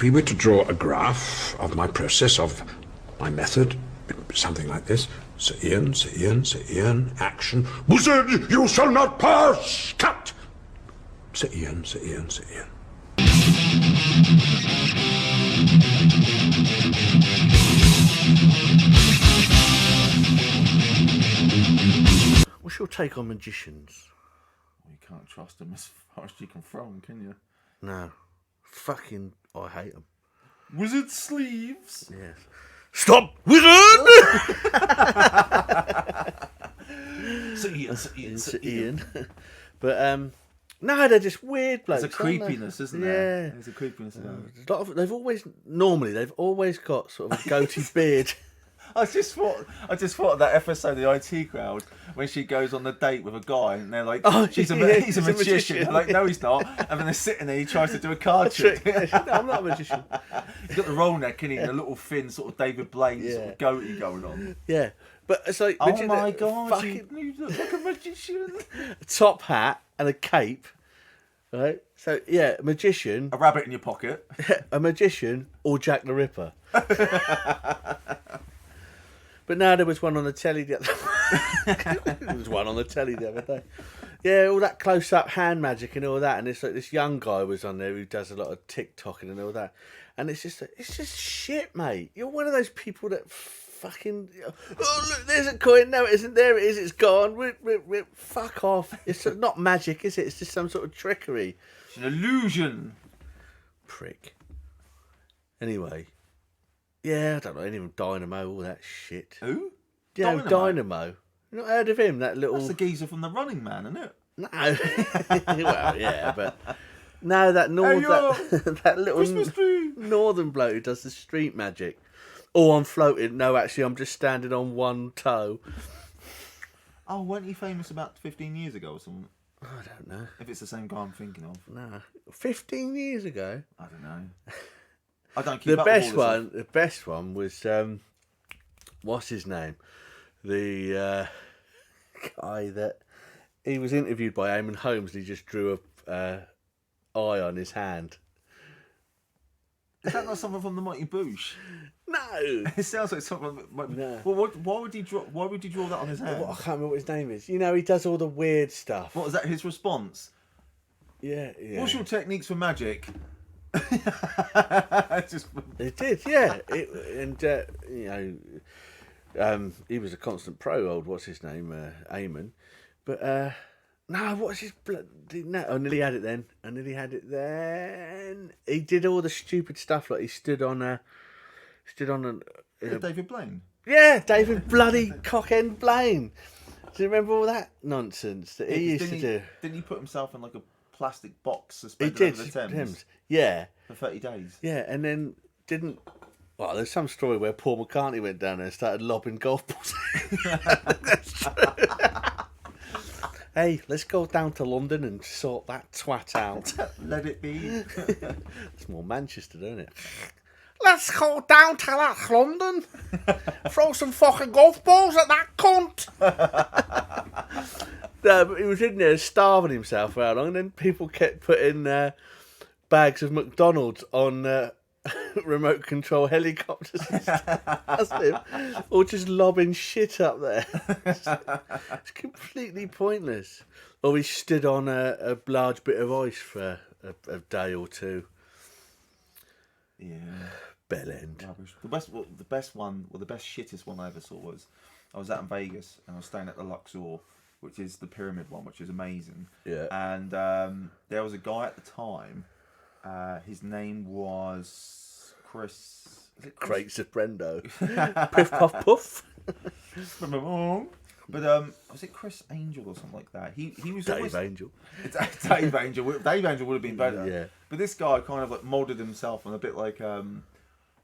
we were to draw a graph of my process, of my method, something like this. Sir Ian, action. Wizard, you shall not pass! Cut! Sir Ian. What's your take on magicians? You can't trust them as far as you can throw them, can you? No. Fucking, I hate them. Wizard sleeves? Yes. Stop, wizard! Sir Ian. But, no, they're just weird blokes. There's a creepiness, isn't there? There's a creepiness about it. They've always got sort of a goatee beard. I just thought of that episode of the IT Crowd when she goes on the date with a guy and they're like, he's a magician. They're like, no, he's not. And then they're sitting there, he tries to do a card trick. No, I'm not a magician. He's got the roll neck and a little thin sort of David Blaine sort of goatee going on. Yeah. But it's like, oh my God, you look like a magician. A top hat and a cape, right? So, yeah, a magician. A rabbit in your pocket. A magician or Jack the Ripper. But now there was one on the telly the other day. Yeah, all that close-up hand magic and all that, and it's like this young guy was on there who does a lot of TikToking and all that, and it's just shit, mate. You're one of those people that fucking, oh look, there's a coin. No, it isn't. There it is. It's gone. Fuck off. It's not magic, is it? It's just some sort of trickery. It's an illusion. Prick. Anyway. Yeah, I don't know, any of them, Dynamo, all that shit. Who? Yeah, Dynamo. You not heard of him? That little... That's the geezer from The Running Man, isn't it? No. Well, yeah, but... No, that little northern bloke who does the street magic. Oh, I'm floating. No, actually, I'm just standing on one toe. Oh, weren't you famous about 15 years ago or something? I don't know. If it's the same guy I'm thinking of. No. 15 years ago? I don't know. I don't keep up with all this stuff. The best one was what's his name? The guy that he was interviewed by Eamon Holmes and he just drew a eye on his hand. Is that not someone from the Mighty Boosh? No, it sounds like someone. No. Well, why would he draw that on his hand? Well, I can't remember what his name is. You know, he does all the weird stuff. What was that? His response? Yeah. What's your techniques for magic? It did, yeah. He was a constant pro. What's his name? Eamon. But no, what's his bloody? No, I nearly had it then. He did all the stupid stuff, like he stood on a. David Blaine. Yeah, David bloody Cockend Blaine. Do you remember all that nonsense that he used to do? Didn't he put himself in like a plastic box suspended over the Thames? Yeah. For 30 days. Yeah, and then didn't... Well, there's some story where Paul McCartney went down there and started lobbing golf balls. That's true. Hey, let's go down to London and sort that twat out. Let it be. It's more Manchester, isn't it? Let's go down to that London. Throw some fucking golf balls at that cunt. No, but he was in there starving himself for how long, and then people kept putting bags of McDonald's on remote control helicopters. That's him. Or just lobbing shit up there. It's completely pointless. Or he stood on a large bit of ice for a day or two. Yeah. Bell end. Rubbish. The best shittest one I ever saw was I was out in Vegas and I was staying at the Luxor, which is the pyramid one, which is amazing. Yeah. And there was a guy at the time. His name was Chris. Is it Chris? Crates of Brendo. Piff puff puff. But was it Chris Angel or something like that? He was Dave Angel. Dave Angel. Dave Angel would have been better. Yeah. But this guy kind of like moulded himself on a bit like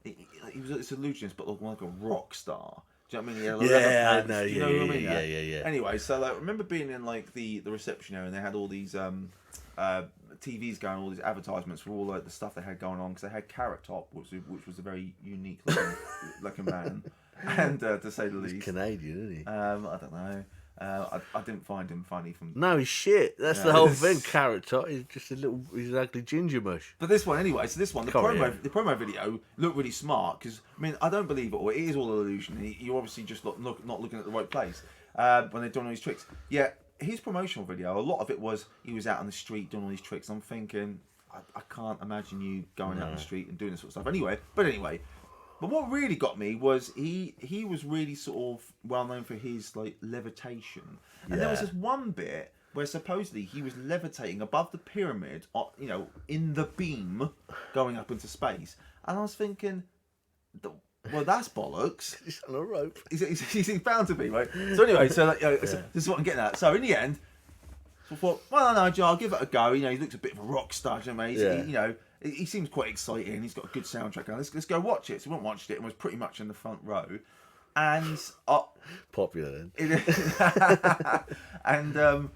he was this illusionist, but like a rock star. Do you know what I mean? He had like I know. Do you know what I mean? Yeah. Anyway, so like, I remember being in like the reception area, and they had all these TVs going, all these advertisements for all like the stuff they had going on, because they had Carrot Top, which was a very unique looking man, and to say the least. He's Canadian, isn't he? I don't know. I didn't find him funny from. No, he's shit. That's the whole thing. Carrot Top. He's just he's an ugly ginger mush. But this one anyway. So this one, the promo video looked really smart because I mean I don't believe it all. It is all an illusion. You're obviously just not looking at the right place when they're doing all these tricks. Yeah, his promotional video, a lot of it was he was out on the street doing all these tricks. I'm thinking, I can't imagine you going out on the street and doing this sort of stuff. Anyway. But what really got me was he was really sort of well known for his like levitation, and there was this one bit where supposedly he was levitating above the pyramid, you know, in the beam, going up into space, and I was thinking, well, that's bollocks. He's on a rope. He's bound to be, right? So anyway, so this is what I'm getting at. So in the end, I thought, well, no, Joe, I'll give it a go. You know, he looks a bit of a rock star, mate. You know. He seems quite exciting. He's got a good soundtrack. Let's go watch it. So we went and watched it and was pretty much in the front row. And popular then. And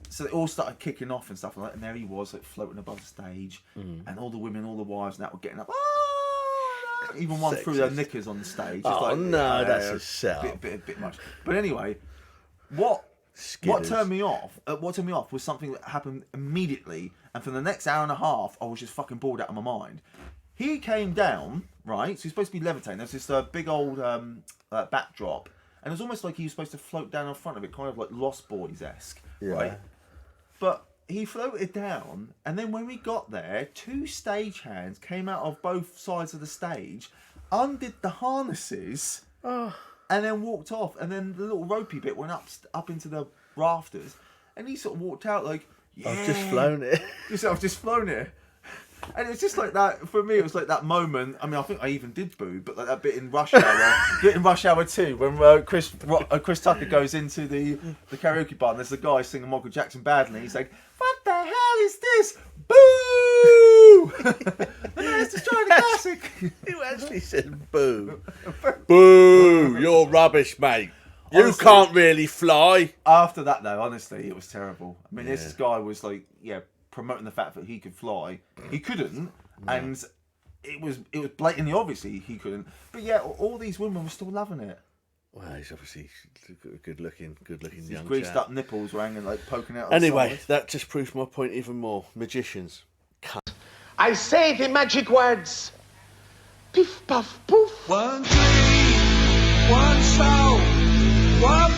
so they all started kicking off and stuff like that. And there he was, like floating above the stage, and all the women, all the wives, and that were getting up. Oh, no! Even one threw their knickers on the stage. That's a setup. Bit much. But anyway, what turned me off was something that happened immediately, and for the next hour and a half I was just fucking bored out of my mind. He came down, right, so he's supposed to be levitating. There's this big old backdrop, and it was almost like he was supposed to float down in front of it, kind of like Lost Boys-esque, right? But he floated down, and then when we got there, 2 stagehands came out of both sides of the stage, undid the harnesses, and then walked off, and then the little ropey bit went up into the rafters, and he sort of walked out like, yeah. I've just flown it. I've just flown it. And it was just like that, for me, it was like that moment, I mean, I think I even did boo, but like that bit in Rush Hour 2, when Chris Tucker goes into the karaoke bar, and there's the guy singing Michael Jackson badly, and he's like, what the hell is this? Boo! And then it's destroying the classic. Who actually said boo? Boo! You're rubbish, mate. Honestly, you can't really fly. After that, though, honestly, it was terrible. I mean, this guy was like, promoting the fact that he could fly. He couldn't, and it was blatantly obviously he couldn't. But yeah, all these women were still loving it. Well, he's obviously good looking young chap. Greased up nipples were hanging, like poking out. Anyway, that just proves my point even more. Magicians. I say the magic words. Piff, puff, poof. 1, 2, 3, 1 soul, 1